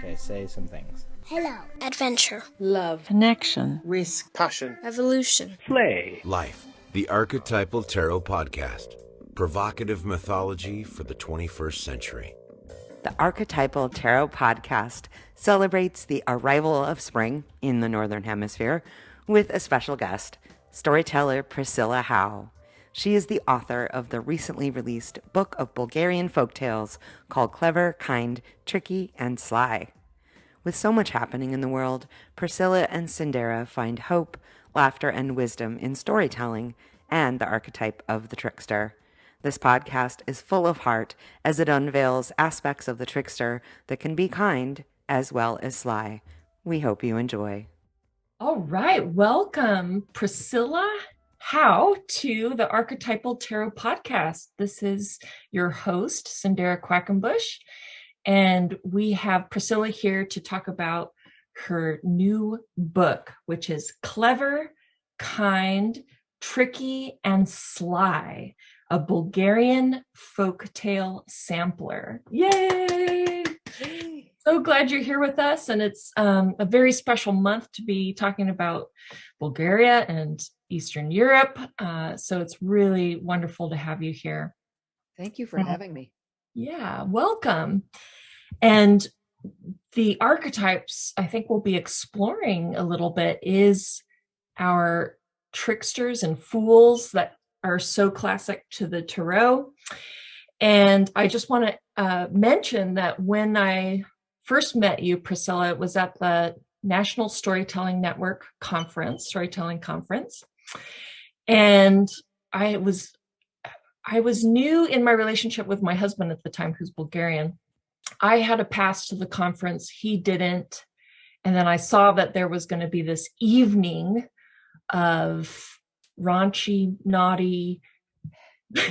Okay, say some things. Hello. Adventure. Love. Connection. Risk. Passion. Evolution. Play. Life. The Archetypal Tarot Podcast. Provocative mythology for the 21st century. The Archetypal Tarot Podcast celebrates the arrival of spring in the Northern Hemisphere with a special guest, storyteller Priscilla Howe. She is the author of the recently released book of Bulgarian Folktales called Clever, Kind, Tricky, and Sly. With so much happening in the world, Priscilla and Cyndera find hope, laughter, and wisdom in storytelling and the archetype of the trickster. This podcast is full of heart as it unveils aspects of the trickster that can be kind as well as sly. We hope you enjoy. All right. Welcome, Priscilla Howe, to the Archetypal Tarot Podcast. This is your host, Cyndera Quackenbush, and we have Priscilla here to talk about her new book, which is Clever, Kind, Tricky, and Sly, a Bulgarian folktale sampler. Yay! So glad you're here with us. And it's a very special month to be talking about Bulgaria and Eastern Europe. So it's really wonderful to have you here. Thank you for having me. Yeah, welcome. And the archetypes I think we'll be exploring a little bit is our tricksters and fools that are so classic to the tarot. And I just want to mention that when I first met you, Priscilla, it was at the National Storytelling Network Storytelling Conference. And I was new in my relationship with my husband at the time, who's Bulgarian. I had a pass to the conference, he didn't. And then I saw that there was going to be this evening of raunchy, naughty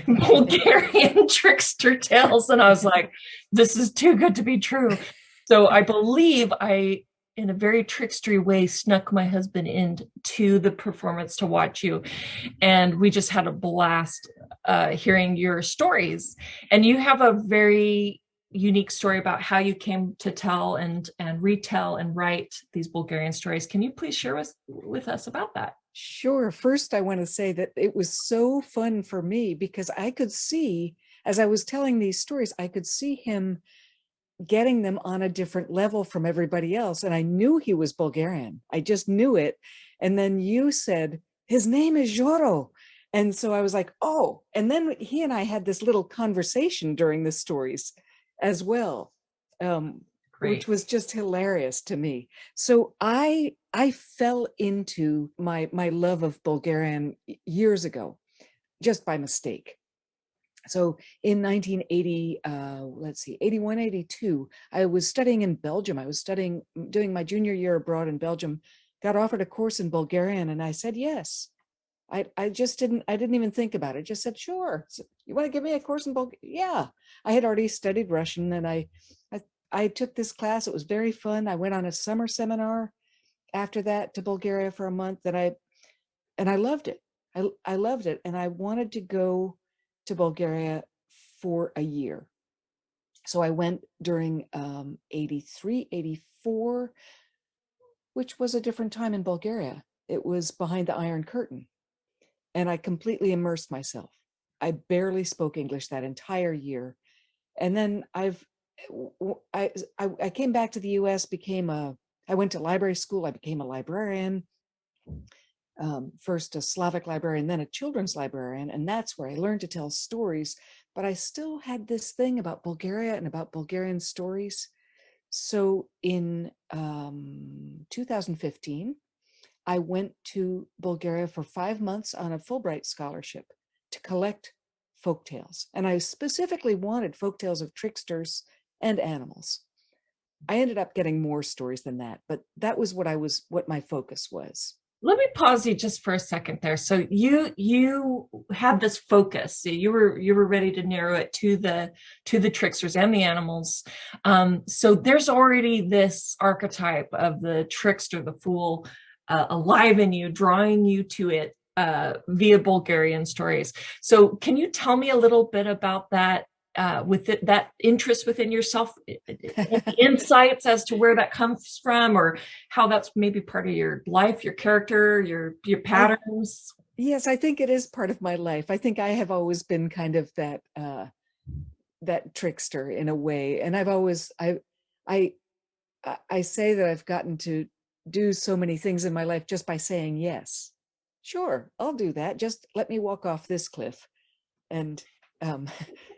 Bulgarian trickster tales. And I was like, this is too good to be true. So I believe I, in a very trickstery way, snuck my husband into the performance to watch you. And we just had a blast hearing your stories. And you have a very unique story about how you came to tell and retell and write these Bulgarian stories. Can you please share with us about that? Sure. First, I want to say that it was so fun for me because I could see, as I was telling these stories, I could see him getting them on a different level from everybody else. And I knew he was Bulgarian. I just knew it. And then you said, his name is Joro. And so I was like, oh, and then he and I had this little conversation during the stories as well, which was just hilarious to me. So I fell into my love of Bulgarian years ago, just by mistake. So in 1980, 81, 82, I was studying in Belgium. I was doing my junior year abroad in Belgium, got offered a course in Bulgarian, and I said yes. I didn't even think about it. Just said, sure. So, you want to give me a course in Bulgarian? Yeah. I had already studied Russian, and I took this class. It was very fun. I went on a summer seminar after that to Bulgaria for a month, and I loved it. I loved it, and I wanted to go to Bulgaria for a year. So I went during 83, 84, which was a different time in Bulgaria. It was behind the Iron Curtain. And I completely immersed myself. I barely spoke English that entire year. And then I came back to the US, I went to library school, I became a librarian. First a Slavic librarian, then a children's librarian, and that's where I learned to tell stories. But I still had this thing about Bulgaria and about Bulgarian stories. So in 2015, I went to Bulgaria for 5 months on a Fulbright scholarship to collect folktales. And I specifically wanted folktales of tricksters and animals. I ended up getting more stories than that, but that was what my focus was. Let me pause you just for a second there. So you had this focus. So you were ready to narrow it to the tricksters and the animals. So there's already this archetype of the trickster, the fool, alive in you, drawing you to it via Bulgarian stories. So can you tell me a little bit about that with that interest within yourself, insights as to where that comes from, or how that's maybe part of your life, your character, your patterns? Yes, I think it is part of my life. I think I have always been kind of that that trickster in a way, and I say that I've gotten to do so many things in my life just by saying yes. Sure, I'll do that. Just let me walk off this cliff, and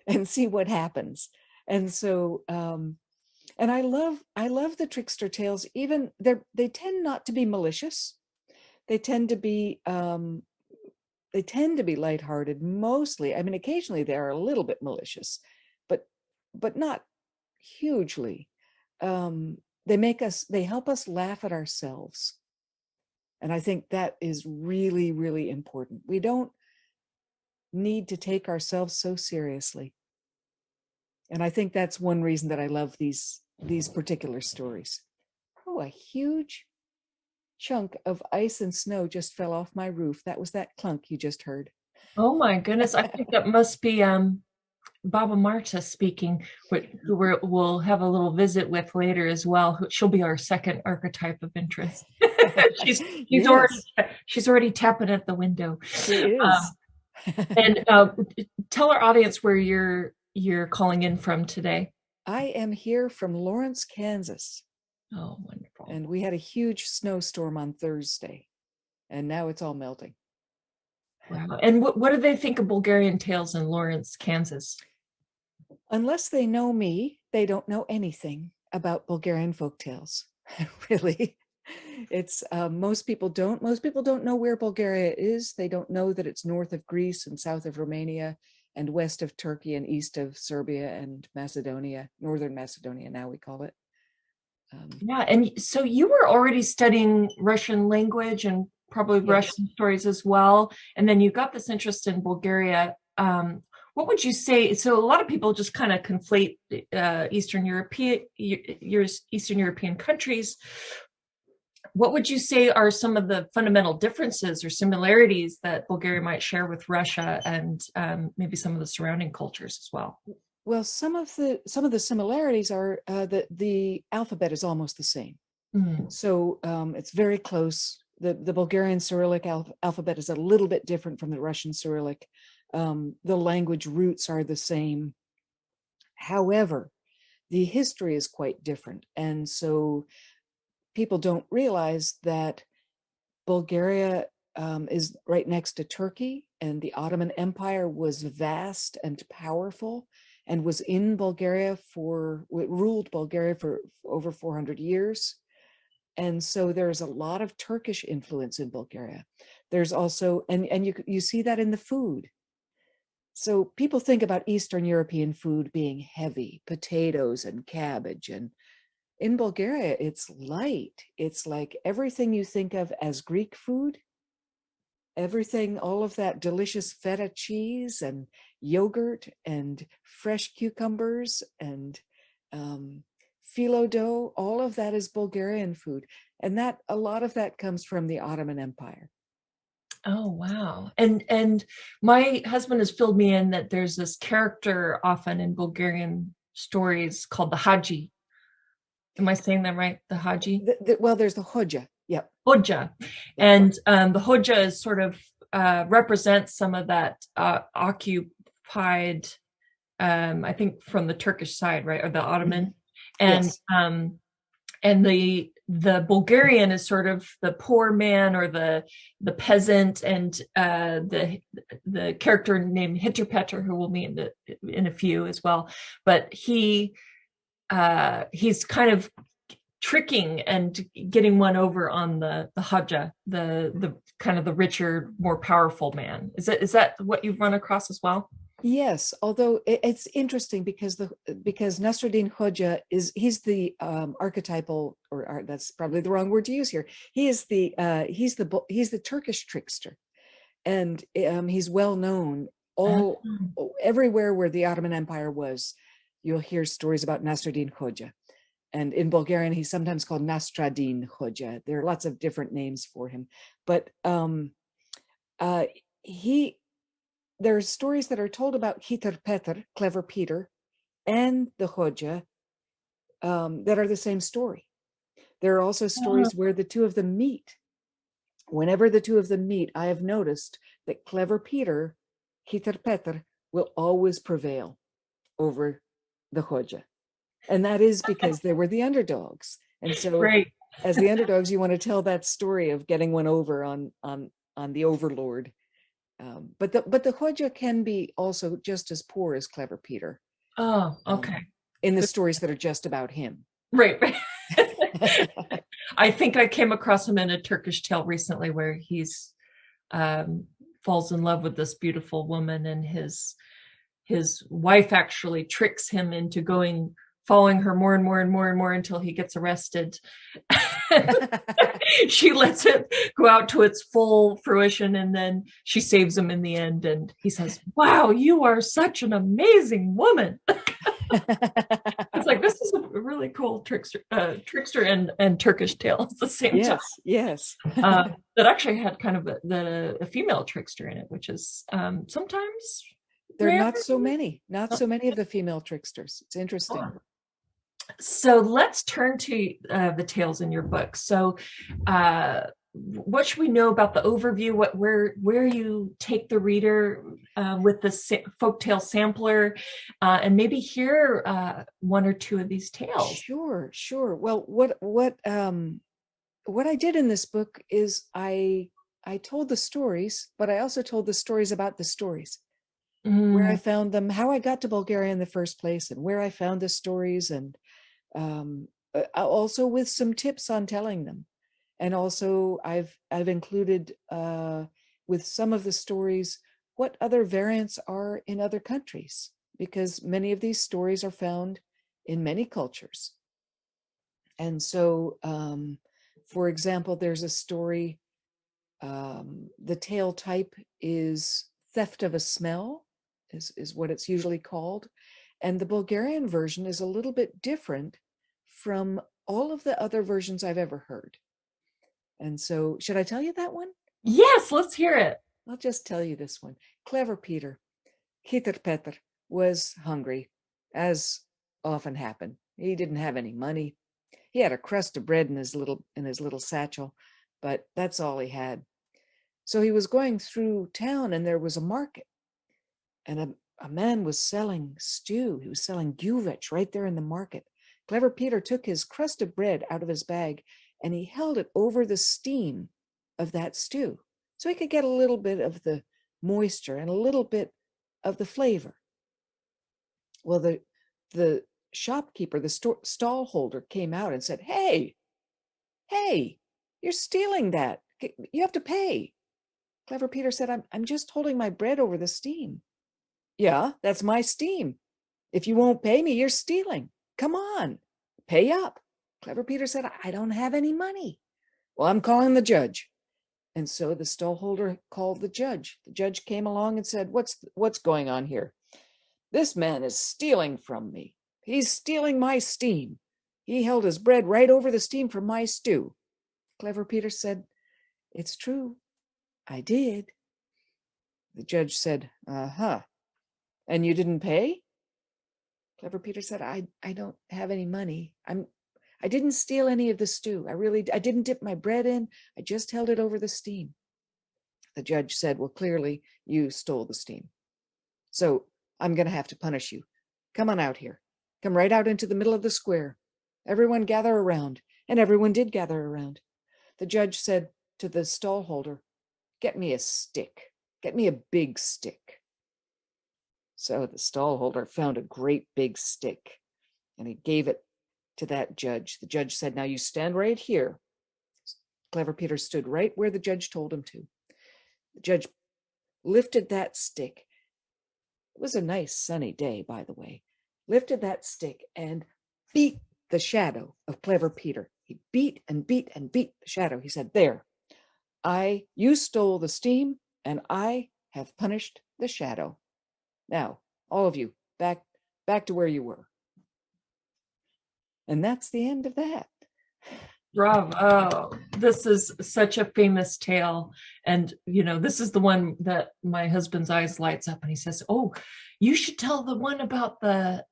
and see what happens. And so, and I love the trickster tales. Even they tend not to be malicious. They tend to be lighthearted mostly. I mean, occasionally they are a little bit malicious, but not hugely. They help us laugh at ourselves. And I think that is really, really important. We don't need to take ourselves so seriously. And I think that's one reason that I love these particular stories. Oh, a huge chunk of ice and snow just fell off my roof. That was that clunk you just heard. Oh my goodness. I think that must be Baba Marta speaking, who we'll have a little visit with later as well. She'll be our second archetype of interest. she's yes. she's already tapping at the window. She is. And tell our audience where you're calling in from today. I am here from Lawrence, Kansas. Oh, wonderful. And we had a huge snowstorm on Thursday, and now it's all melting. Wow. And what do they think of Bulgarian tales in Lawrence, Kansas? Unless they know me, they don't know anything about Bulgarian folktales. Really. It's most people don't know where Bulgaria is. They don't know that it's north of Greece and south of Romania and west of Turkey and east of Serbia and Macedonia, northern Macedonia now we call it. Yeah, and so you were already studying Russian language and probably yes. Russian stories as well, and then you got this interest in Bulgaria. What would you say? So a lot of people just kind of conflate Eastern European countries. What would you say are some of the fundamental differences or similarities that Bulgaria might share with Russia and maybe some of the surrounding cultures as well? Well, some of the similarities are that the alphabet is almost the same. Mm-hmm. So it's very close. The Bulgarian Cyrillic alphabet is a little bit different from the Russian Cyrillic. The language roots are the same. However, the history is quite different. And so people don't realize that Bulgaria is right next to Turkey, and the Ottoman Empire was vast and powerful and was in Bulgaria ruled Bulgaria for over 400 years. And so there's a lot of Turkish influence in Bulgaria. There's also, and you see that in the food. So people think about Eastern European food being heavy, potatoes and cabbage. And in Bulgaria, it's light. It's like everything you think of as Greek food, everything, all of that delicious feta cheese and yogurt and fresh cucumbers and phyllo dough, all of that is Bulgarian food. And that a lot of that comes from the Ottoman Empire. Oh, wow. And my husband has filled me in that there's this character often in Bulgarian stories called the Haji. Am I saying that right? The Haji? Well, there's the Hoja. Yep. Hoja. And the Hoja is sort of represents some of that occupied, I think from the Turkish side, right? Or the Ottoman. And yes. And the Bulgarian is sort of the poor man or the peasant, and the character named Hitterpetter, who we'll meet in a few as well. But he's kind of tricking and getting one over on the Haja, the kind of the richer, more powerful man. Is that what you've run across as well? Yes, although it's interesting because Nasruddin Hoja he's the archetypal, or that's probably the wrong word to use here. He's the Turkish trickster, and he's well known everywhere where the Ottoman Empire was. You'll hear stories about Nasruddin Hoja, and in Bulgarian he's sometimes called Nastradin Hoja. There are lots of different names for him, but there are stories that are told about Hitterpetter, Clever Peter, and the Hoja that are the same story. There are also stories where the two of them meet. Whenever the two of them meet, I have noticed that clever Peter, Peter, will always prevail over the Hoja. And that is because they were the underdogs. And so Right. as the underdogs, you want to tell that story of getting one over on the overlord. But the Hoja can be also just as poor as clever Peter. Oh, okay. In the stories that are just about him. Right. I think I came across him in a Turkish tale recently where he's falls in love with this beautiful woman, and his wife actually tricks him into following her more and more and more and more until he gets arrested. She lets it go out to its full fruition, and then she saves him in the end. And he says, "Wow, you are such an amazing woman." It's like, this is a really cool trickster and Turkish tale at the same time. Yes. That actually had kind of a female trickster in it, which is sometimes there are rare. not so many of the female tricksters. It's interesting. Oh. So let's turn to the tales in your book. So what should we know about the overview, where you take the reader with the folktale sampler, and maybe hear one or two of these tales? Sure. Well, what I did in this book is I told the stories, but I also told the stories about the stories. Where I found them, how I got to Bulgaria in the first place, and where I found the stories, and also with some tips on telling them. And also I've included with some of the stories what other variants are in other countries, because many of these stories are found in many cultures. And so, for example, there's a story, the tale type is theft of a smell, is what it's usually called. And the Bulgarian version is a little bit different from all of the other versions I've ever heard. And so, should I tell you that one? Yes, let's hear it. I'll just tell you this one. Clever Peter, Peter, was hungry, as often happened. He didn't have any money. He had a crust of bread in his little satchel, but that's all he had. So he was going through town, and there was a market, and a man was selling stew. He was selling gyuvech right there in the market. Clever Peter took his crust of bread out of his bag, and he held it over the steam of that stew, so he could get a little bit of the moisture and a little bit of the flavor. Well, the shopkeeper, the stall holder, came out and said, Hey, you're stealing that. You have to pay. Clever Peter said, I'm just holding my bread over the steam. Yeah, that's my steam. If you won't pay me, you're stealing. Come on, pay up. Clever Peter said, I don't have any money. Well, I'm calling the judge. And so the stallholder called the judge. The judge came along and said, what's going on here? This man is stealing from me. He's stealing my steam. He held his bread right over the steam from my stew. Clever Peter said, it's true. I did. The judge said, uh-huh. And you didn't pay? Clever Peter said, I don't have any money. I didn't steal any of the stew. I didn't dip my bread in. I just held it over the steam. The judge said, well, clearly you stole the steam. So I'm going to have to punish you. Come on out here. Come right out into the middle of the square. Everyone gather around. And everyone did gather around. The judge said to the stallholder, get me a stick. Get me a big stick. So the stallholder found a great big stick, and he gave it to that judge. The judge said, now you stand right here. Clever Peter stood right where the judge told him to. The judge lifted that stick. It was a nice sunny day, by the way. Lifted that stick and beat the shadow of Clever Peter. He beat and beat and beat the shadow. He said, there, you stole the steam, and I have punished the shadow. Now, all of you, back to where you were. And that's the end of that. Bravo. This is such a famous tale. And, this is the one that my husband's eyes lights up, and he says, oh, you should tell the one about the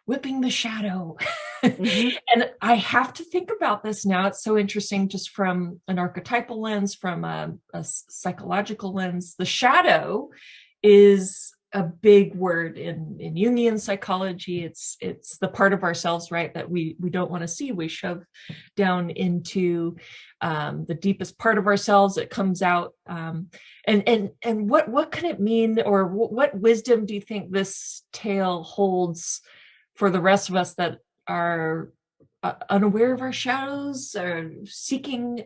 whipping the shadow. And I have to think about this now. It's so interesting, just from an archetypal lens, from a psychological lens. The shadow is a big word in Jungian psychology. It's the part of ourselves, right, that we don't want to see. We shove down into the deepest part of ourselves. It comes out. And what can it mean, or what wisdom do you think this tale holds for the rest of us that are unaware of our shadows, or seeking?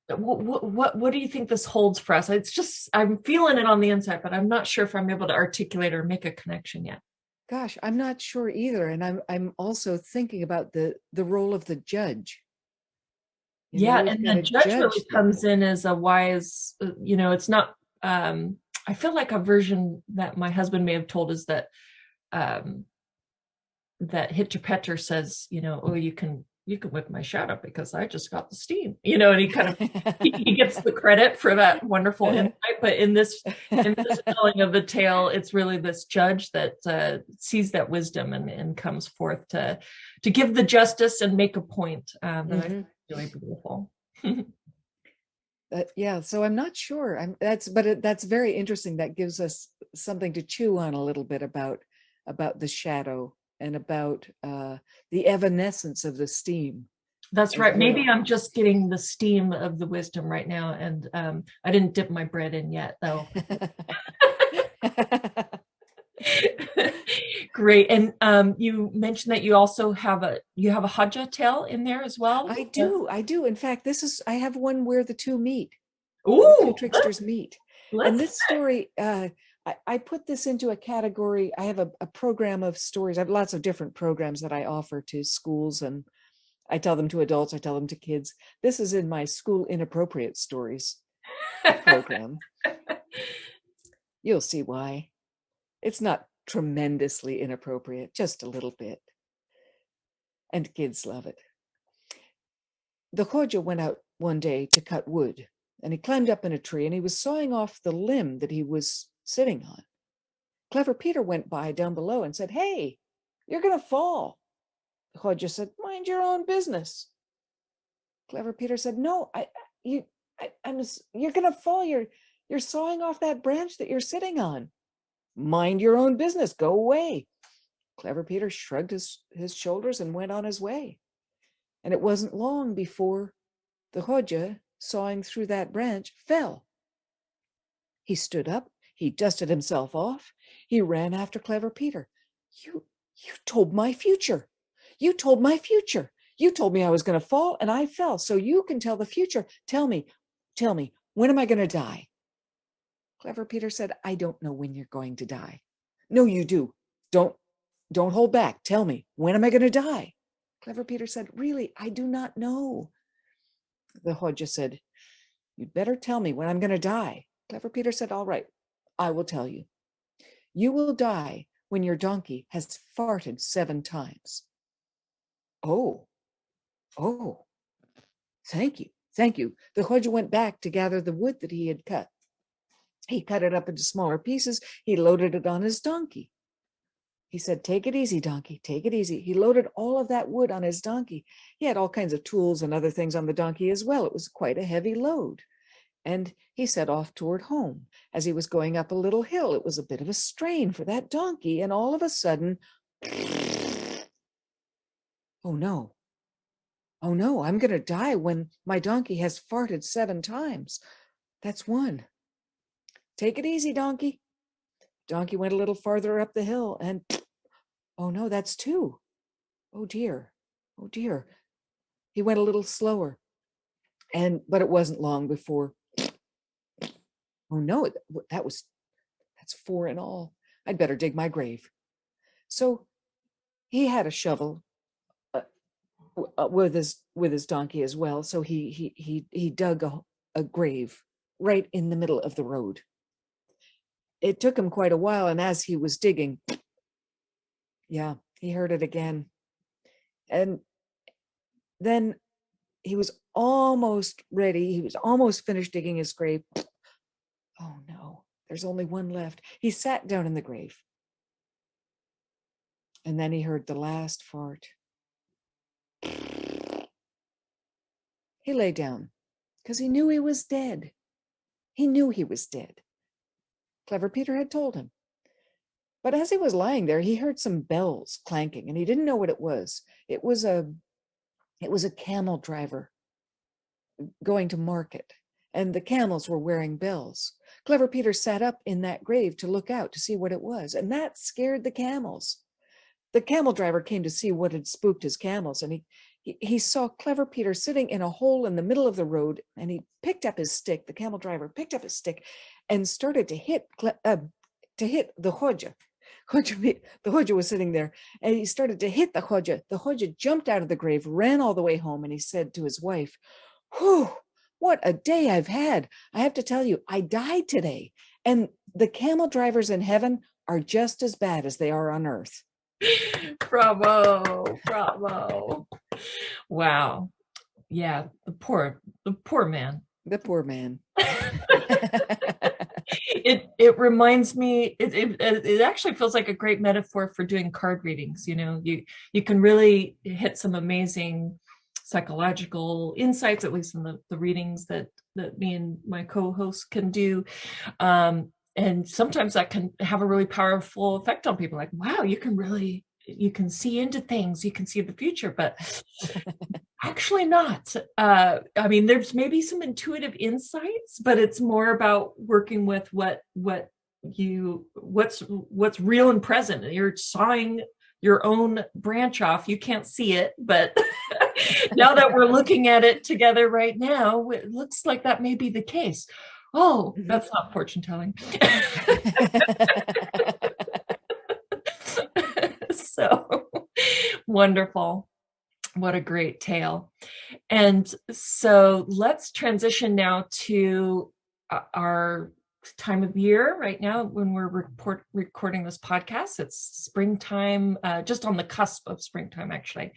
What do you think this holds for us? It's just, I'm feeling it on the inside, but I'm not sure if I'm able to articulate or make a connection yet. Gosh, I'm not sure either. And I'm also thinking about the role of the judge. And the judge really comes in as a wise, it's not, I feel like a version that my husband may have told is that Hitcher says, oh, you can whip my shadow because I just got the steam, and he kind of he gets the credit for that wonderful insight. But in this telling of the tale, it's really this judge that sees that wisdom and comes forth to give the justice and make a point. That I think is really beautiful. So I'm not sure. That's very interesting. That gives us something to chew on a little bit about the shadow and about the evanescence of the steam. That's right. Maybe I'm just getting the steam of the wisdom right now, and I didn't dip my bread in yet, though. Great. And you mentioned that you also have a Haja tale in there as well. I do. In fact, I have one where the two meet. Ooh, the two tricksters meet. And this story, I put this into a category. I have a program of stories. I have lots of different programs that I offer to schools, and I tell them to adults, I tell them to kids. This is in my school inappropriate stories program. You'll see why. It's not tremendously inappropriate, just a little bit. And kids love it. The Hoja went out one day to cut wood, and he climbed up in a tree, and he was sawing off the limb that he was sitting on. Clever Peter went by down below and said, "Hey, you're going to fall." The Hoja said, "Mind your own business." Clever Peter said, "No, you're going to fall. You're sawing off that branch that you're sitting on. Mind your own business. Go away." Clever Peter shrugged his shoulders and went on his way. And it wasn't long before the Hoja, sawing through that branch, fell. He stood up. He dusted himself off. He ran after Clever Peter. You told my future. You told my future. You told me I was going to fall, and I fell. So you can tell the future. Tell me, when am I going to die? Clever Peter said, "I don't know when you're going to die." "No, you do. Don't hold back. Tell me, when am I going to die?" Clever Peter said, "Really, I do not know." The Hoja said, "You'd better tell me when I'm going to die." Clever Peter said, "All right, I will tell you. You will die when your donkey has farted 7 times. Oh, thank you. The Hoja went back to gather the wood that he had cut. He cut it up into smaller pieces. He loaded it on his donkey. He said, "Take it easy, donkey, take it easy." He loaded all of that wood on his donkey. He had all kinds of tools and other things on the donkey as well. It was quite a heavy load. And he set off toward home. As he was going up a little hill, it was a bit of a strain for that donkey. And all of a sudden, oh no, I'm going to die when my donkey has farted 7 times. That's 1. Take it easy, donkey. Donkey went a little farther up the hill, and oh no, that's 2. Oh dear. He went a little slower, but it wasn't long before, oh no, that's 4 in all. I'd better dig my grave. So he had a shovel with his donkey as well. So he dug a grave right in the middle of the road. It took him quite a while, and as he was digging, he heard it again. And then he was almost ready. He was almost finished digging his grave. Oh no, There's only one left. He sat down in the grave. And then he heard the last fart. He lay down because he knew he was dead. He knew he was dead. Clever Peter had told him. But as he was lying there, he heard some bells clanking, and he didn't know what it was. It was a camel driver going to market, and the camels were wearing bells. Clever Peter sat up in that grave to look out to see what it was, and that scared the camels. The camel driver came to see what had spooked his camels, and he saw Clever Peter sitting in a hole in the middle of the road, and he picked up his stick. The camel driver picked up his stick and started to hit the Hodja. The Hodja was sitting there, and he started to hit the Hodja. The Hodja jumped out of the grave, ran all the way home, and he said to his wife, "Whew, what a day I've had. I have to tell you, I died today, and the camel drivers in heaven are just as bad as they are on earth." Bravo. Wow. Yeah, the poor man. The poor man. It reminds me, it actually feels like a great metaphor for doing card readings. You can really hit some amazing psychological insights, at least in the readings that me and my co-host can do. And sometimes that can have a really powerful effect on people. Like, wow, you can see into things, you can see the future, but actually not. I mean, there's maybe some intuitive insights, but it's more about working with what's real and present. You're sawing your own branch off. You can't see it, but now that we're looking at it together right now, it looks like that may be the case. Oh, that's not fortune telling. So wonderful. What a great tale. And so let's transition now to our time of year right now when we're recording this podcast. It's springtime, just on the cusp of springtime, actually.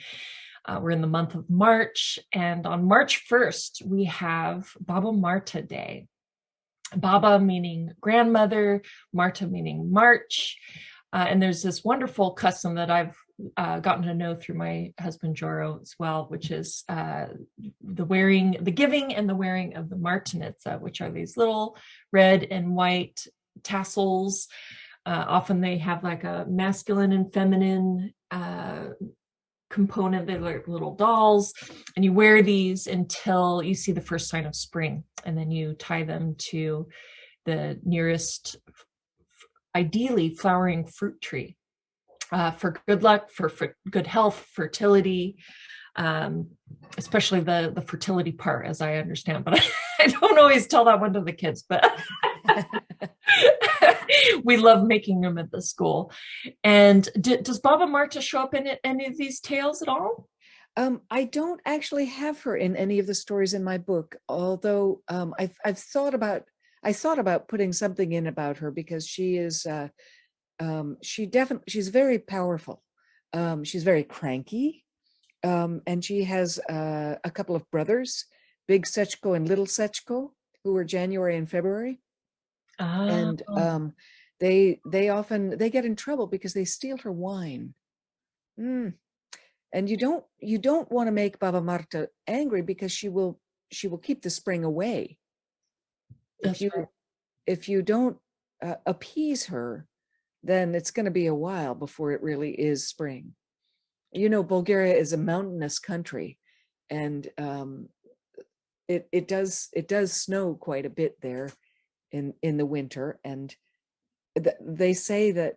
We're in the month of March, and on March 1st, we have Baba Marta Day. Baba meaning grandmother, Marta meaning March. And there's this wonderful custom that I've gotten to know through my husband Joro as well, which is the giving and the wearing of the martinitsa, which are these little red and white tassels. Often they have like a masculine and feminine component. They're like little dolls, and you wear these until you see the first sign of spring, and then you tie them to the nearest, ideally flowering fruit tree, for good luck, for good health, fertility, especially the fertility part, as I understand, but I don't always tell that one to the kids, but we love making them at the school. And does Baba Marta show up in any of these tales at all? I don't actually have her in any of the stories in my book, although I've thought about putting something in about her, because she is she's very powerful. She's very cranky, and she has a couple of brothers, Big Sechko and Little Sechko, who are January and February. And they get in trouble because they steal her wine. And you don't want to make Baba Marta angry, because she will keep the spring away. If you don't appease her, then it's going to be a while before it really is spring. Bulgaria is a mountainous country, and it does snow quite a bit there in the winter. And they say that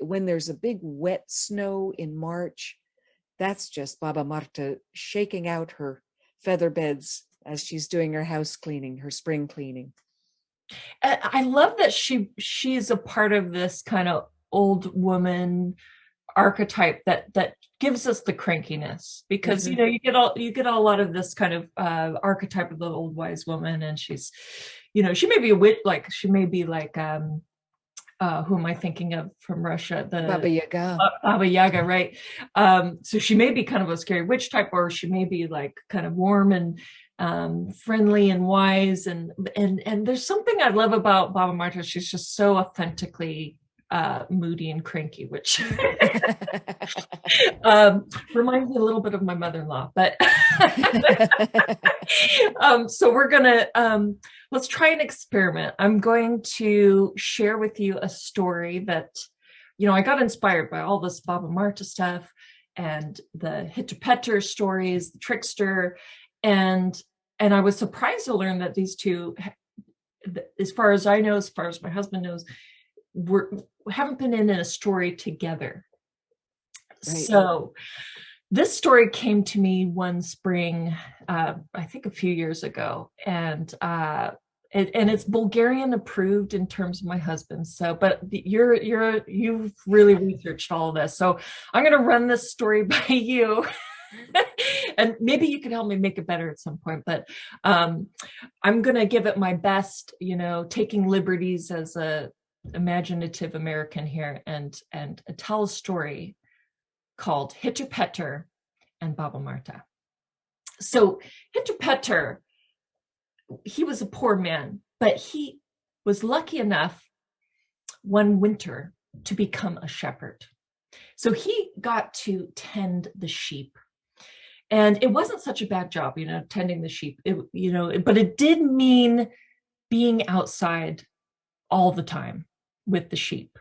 when there's a big wet snow in March, that's just Baba Marta shaking out her feather beds as she's doing her house cleaning, her spring cleaning. I love that she's a part of this kind of old woman archetype that gives us the crankiness, because you get a lot of this kind of archetype of the old wise woman, and she's, she may be a witch, like she may be like who am I thinking of from Russia? The Baba Yaga. Baba Yaga, right? So she may be kind of a scary witch type, or she may be like kind of warm and friendly and wise. And there's something I love about Baba Marta. She's just so authentically moody and cranky, which reminds me a little bit of my mother-in-law. But so we're gonna let's try an experiment. I'm going to share with you a story that, I got inspired by all this Baba Marta stuff and the Hitterpetter stories, the Trickster, and I was surprised to learn that these two, as far as I know, as far as my husband knows, haven't been in a story together. Right. So this story came to me one spring, I think a few years ago, and it's Bulgarian approved in terms of my husband. So, but you've really researched all of this. So I'm going to run this story by you. And maybe you can help me make it better at some point, but I'm going to give it my best, taking liberties as a imaginative American here, and tell a story called Hitterpetter and Baba Marta. So Hitterpetter, he was a poor man, but he was lucky enough one winter to become a shepherd. So he got to tend the sheep. And it wasn't such a bad job, tending the sheep, but it did mean being outside all the time with the sheep.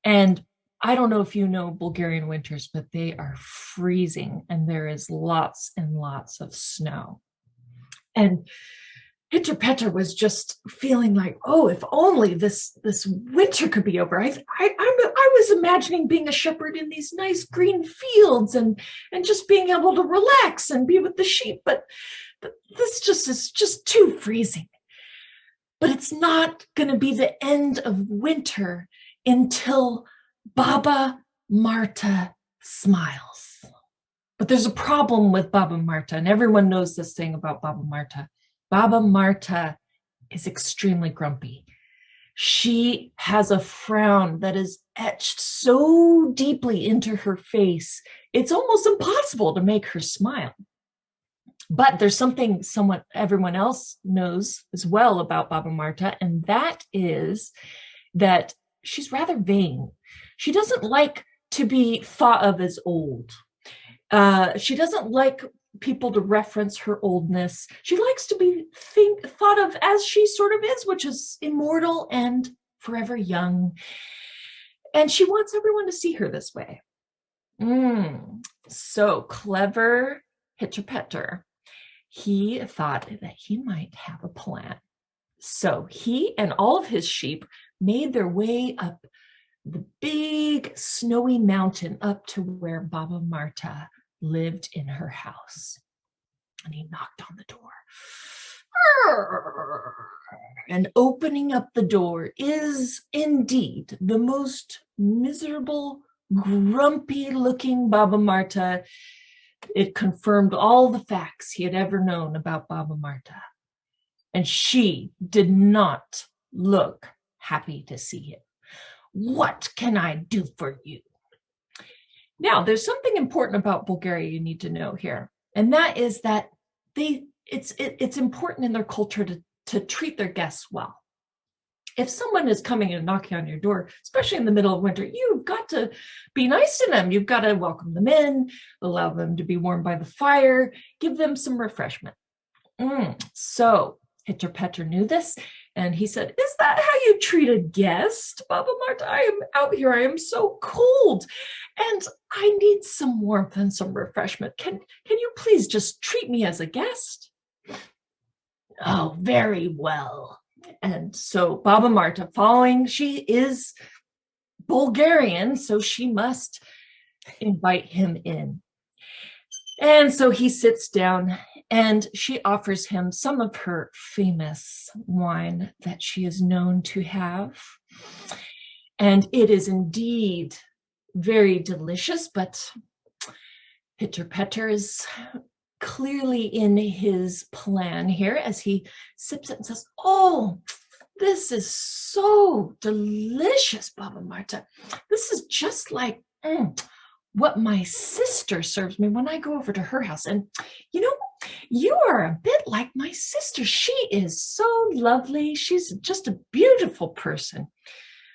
And I don't know if you know Bulgarian winters, but they are freezing and there is lots and lots of snow. And Hitterpetter was just feeling like, oh, if only this winter could be over. I was imagining being a shepherd in these nice green fields and just being able to relax and be with the sheep, but this is just too freezing. But it's not going to be the end of winter until Baba Marta smiles. But there's a problem with Baba Marta, and everyone knows this thing about Baba Marta. Baba Marta is extremely grumpy. She has a frown that is etched so deeply into her face, it's almost impossible to make her smile. But there's something somewhat everyone else knows as well about Baba Marta, and that is that she's rather vain. She doesn't like to be thought of as old. She doesn't like people to reference her oldness. She likes to be thought of as she sort of is, which is immortal and forever young. And she wants everyone to see her this way. So clever Hitterpetter. He thought that he might have a plan. So he and all of his sheep made their way up the big snowy mountain up to where Baba Marta lived in her house. And he knocked on the door. And opening up the door is indeed the most miserable, grumpy looking Baba Marta. It confirmed all the facts he had ever known about Baba Marta. And she did not look happy to see him. What can I do for you? Now, there's something important about Bulgaria you need to know here, and that is that it's important in their culture to treat their guests well. If someone is coming and knocking on your door, especially in the middle of winter, you've got to be nice to them. You've got to welcome them in, allow them to be warmed by the fire, give them some refreshment. So Hitterpetter knew this, and he said, "Is that how you treat a guest, Baba Marta? I am out here. I am so cold, and I need some warmth and some refreshment. Can you please just treat me as a guest?" Oh, very well. And so Baba Marta, she is Bulgarian, so she must invite him in. And so he sits down and she offers him some of her famous wine that she is known to have. And it is indeed very delicious, but Hitterpetter is clearly in his plan here as he sips it and says, "Oh, this is so delicious, Baba Marta. This is just like what my sister serves me when I go over to her house. And, you are a bit like my sister. She is so lovely. She's just a beautiful person.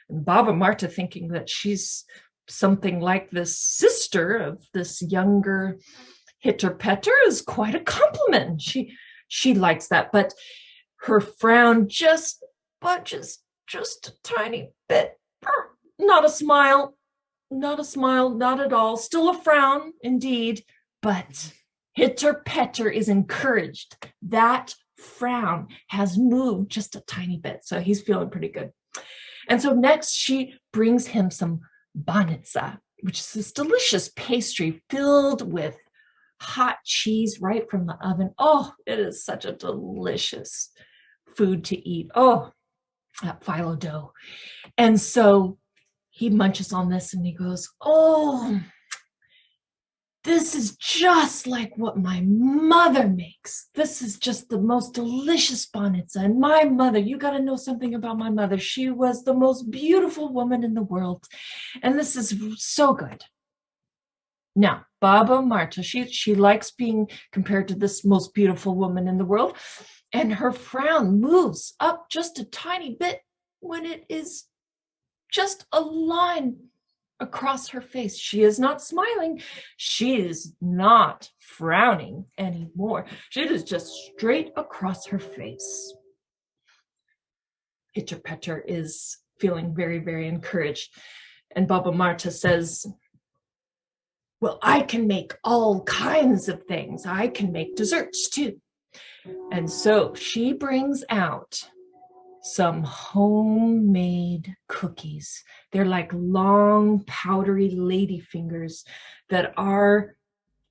And Baba Marta, thinking that she's something like this sister of this younger Hitter Petter, is quite a compliment. She likes that, but her frown just budges just a tiny bit. Not a smile, not at all. Still a frown, indeed, but Hitter Petter is encouraged. That frown has moved just a tiny bit, so he's feeling pretty good. And so next she brings him some banitsa, which is this delicious pastry filled with hot cheese right from the oven. Oh, it is such a delicious food to eat. Oh, that phyllo dough. And so he munches on this and he goes, oh, this is just like what my mother makes. This is just the most delicious banitsa. And my mother, you got to know something about my mother. She was the most beautiful woman in the world. And this is so good. Now, Baba Marta, she likes being compared to this most beautiful woman in the world. And her frown moves up just a tiny bit when it is just a line across her face. She is not smiling. She is not frowning anymore. She is just straight across her face. Hitter Petter is feeling very, very encouraged. And Baba Marta says, well, I can make all kinds of things. I can make desserts too. And so she brings out some homemade cookies. They're like long, powdery lady fingers that are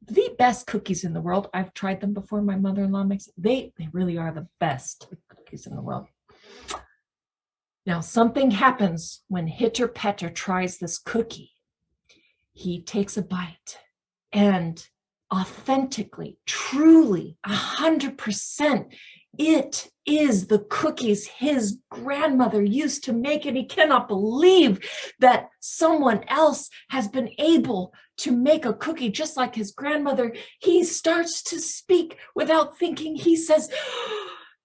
the best cookies in the world. I've tried them before. My mother-in-law makes them. They really are the best cookies in the world. Now, something happens when Hitter Petter tries this cookie. He takes a bite and authentically, truly, 100%, it is the cookies his grandmother used to make, and he cannot believe that someone else has been able to make a cookie just like his grandmother. He starts to speak without thinking. He says,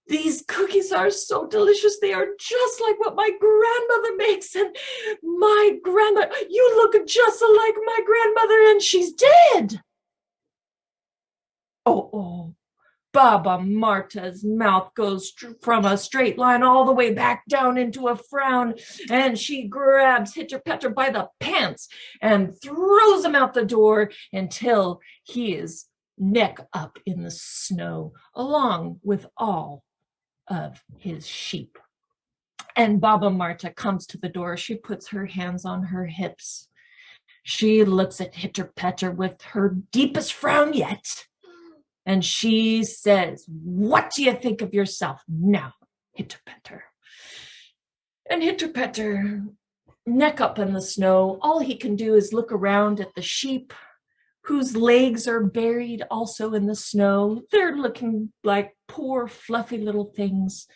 these cookies are so delicious. They are just like what my grandmother makes. And my grandmother, you look just like my grandmother, and she's dead. Oh, Baba Marta's mouth goes from a straight line all the way back down into a frown, and she grabs Hitter Petter by the pants and throws him out the door until he is neck up in the snow, along with all of his sheep. And Baba Marta comes to the door. She puts her hands on her hips. She looks at Hitter Petter with her deepest frown yet. And she says, what do you think of yourself now, Hitter Petter? And Hitter Petter, neck up in the snow, all he can do is look around at the sheep whose legs are buried also in the snow. They're looking like poor, fluffy little things.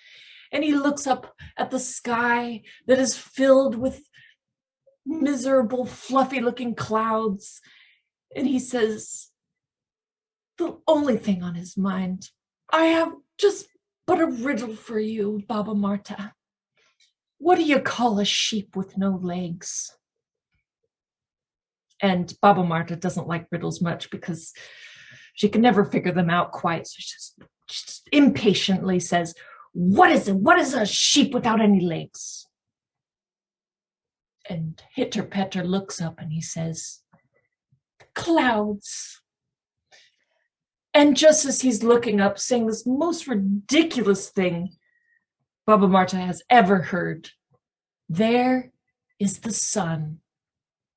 And he looks up at the sky that is filled with miserable, fluffy-looking clouds. And he says, the only thing on his mind, I have just but a riddle for you, Baba Marta. What do you call a sheep with no legs? And Baba Marta doesn't like riddles much because she can never figure them out quite. So she just impatiently says, what is it? What is a sheep without any legs? And Hitter Petter looks up and he says, clouds. And just as he's looking up, saying this most ridiculous thing Baba Marta has ever heard, there is the sun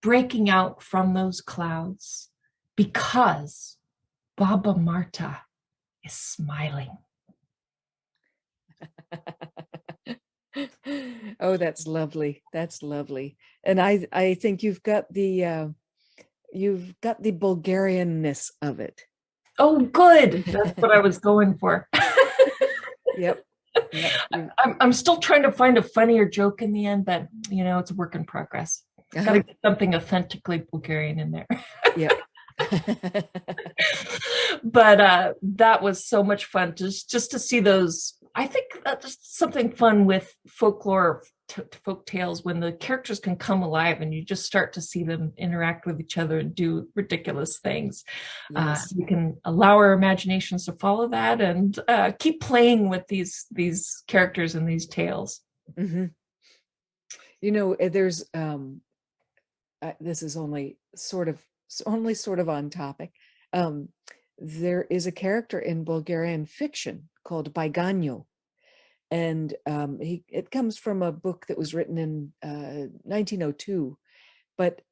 breaking out from those clouds because Baba Marta is smiling. Oh, that's lovely. That's lovely. And I think you've got the Bulgarianness of it. Oh, good. That's what I was going for. Yep. I'm still trying to find a funnier joke in the end, but it's a work in progress. Got to get something authentically Bulgarian in there. Yeah. But that was so much fun just to see those. I think that's something fun with folklore, folk tales, when the characters can come alive and you just start to see them interact with each other and do ridiculous things. Yes. We can allow our imaginations to follow that and keep playing with these characters and these tales. Mm-hmm. You know, there's this is only sort of on topic. There is a character in Bulgarian fiction called Baiganyo, and it comes from a book that was written in 1902, but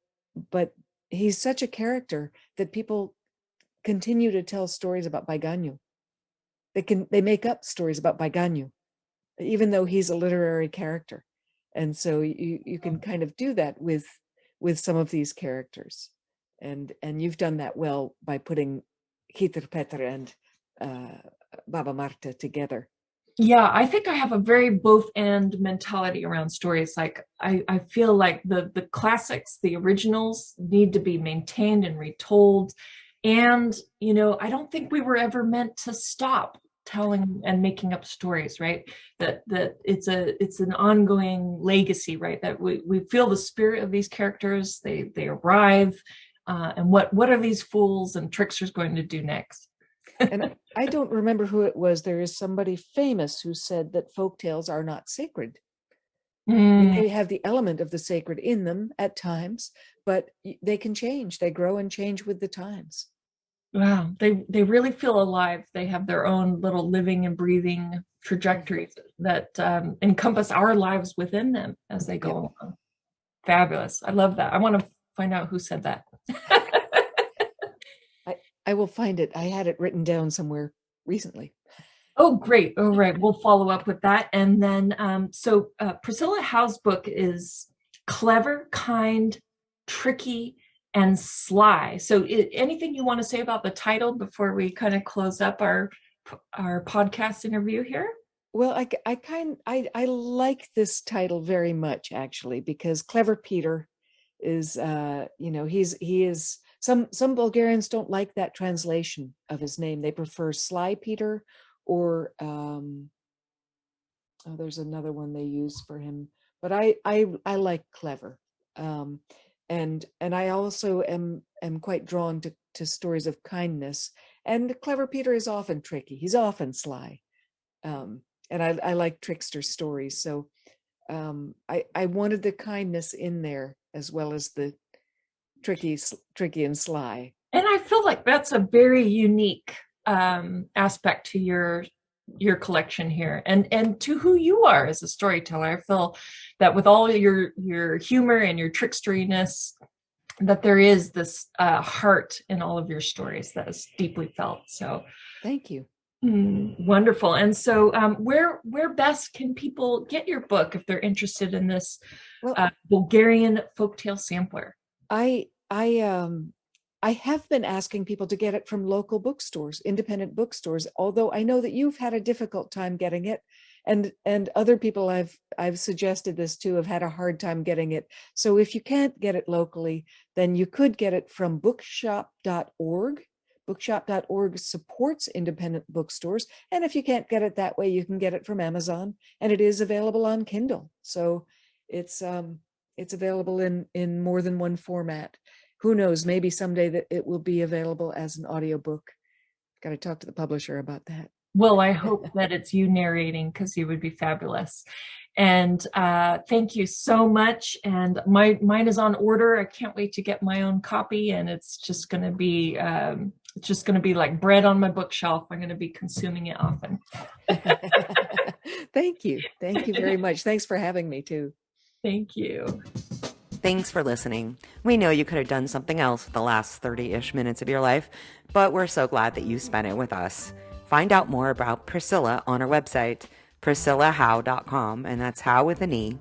he's such a character that people continue to tell stories about Baiganyo. They make up stories about Baiganyo, even though he's a literary character, and so you can kind of do that with some of these characters, and you've done that well by putting Hitler Peter and Baba Marta together. Yeah, I think I have a very both and mentality around stories. Like I feel like the classics, the originals, need to be maintained and retold. And, you know, I don't think we were ever meant to stop telling and making up stories, right? That it's an ongoing legacy, right? That we feel the spirit of these characters. They arrive, and what are these fools and tricksters going to do next? And I don't remember who it was. There is somebody famous who said that folktales are not sacred. They have the element of the sacred in them at times, but they can change. They grow and change with the times. Wow, they really feel alive. They have their own little living and breathing trajectories that encompass our lives within them as they go along. Fabulous. I love that. I want to find out who said that. I will find it. I had it written down somewhere recently. Oh, great. All right. We'll follow up with that. And then, Priscilla Howe's book is clever, kind, tricky, and sly. So anything you want to say about the title before we kind of close up our podcast interview here? Well, I like this title very much, actually, because Clever Peter is, he is, some Bulgarians don't like that translation of his name. They prefer Sly Peter, or there's another one they use for him, but I like clever. And I also am quite drawn to stories of kindness, and Clever Peter is often tricky. He's often sly. And I like trickster stories. So I wanted the kindness in there as well as the tricky and sly. And I feel like that's a very unique aspect to your collection here, and to who you are as a storyteller. I feel that with all your humor and your tricksteriness, that there is this heart in all of your stories that is deeply felt. So thank you. Wonderful. And so where best can people get your book if they're interested in this Bulgarian folktale sampler? I have been asking people to get it from local bookstores, independent bookstores, although I know that you've had a difficult time getting it, and other people I've suggested this to have had a hard time getting it. So if you can't get it locally, then you could get it from bookshop.org. Bookshop.org supports independent bookstores, and if you can't get it that way, you can get it from Amazon, and it is available on Kindle. So it's available in more than one format. Who knows, maybe someday that it will be available as an audiobook. Got to talk to the publisher about that. Well, I hope that it's you narrating, because you would be fabulous. And thank you so much. And mine is on order. I can't wait to get my own copy, and it's just going to be like bread on my bookshelf. I'm going to be consuming it often. Thank you very much. Thanks for having me too. Thank you. Thanks for listening. We know you could have done something else with the last 30-ish minutes of your life, but we're so glad that you spent it with us. Find out more about Priscilla on our website, priscillahowe.com, and that's Howe with an E.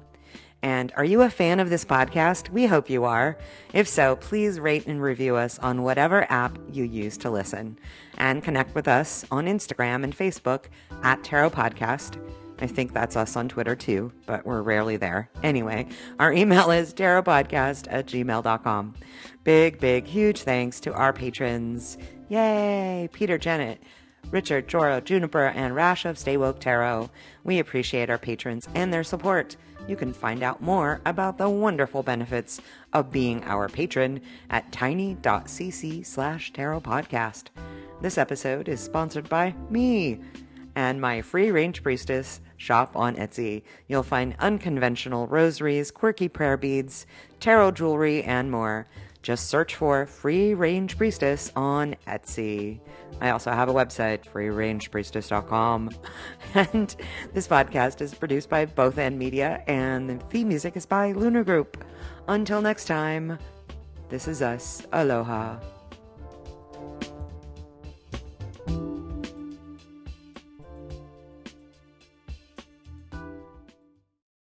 And are you a fan of this podcast? We hope you are. If so, please rate and review us on whatever app you use to listen. And connect with us on Instagram and Facebook @Tarot Podcast. I think that's us on Twitter too, but we're rarely there. Anyway, our email is tarotpodcast@gmail.com. Big, huge thanks to our patrons. Yay! Peter, Janet, Richard, Joro, Juniper, and Rash of Stay Woke Tarot. We appreciate our patrons and their support. You can find out more about the wonderful benefits of being our patron at tiny.cc/tarot podcast. This episode is sponsored by me and my free range priestess shop on Etsy. You'll find unconventional rosaries, quirky prayer beads, tarot jewelry, and more. Just search for Free Range Priestess on Etsy. I also have a website, freerangepriestess.com. And this podcast is produced by Both End Media, and the theme music is by Lunar Group. Until next time, this is us. Aloha.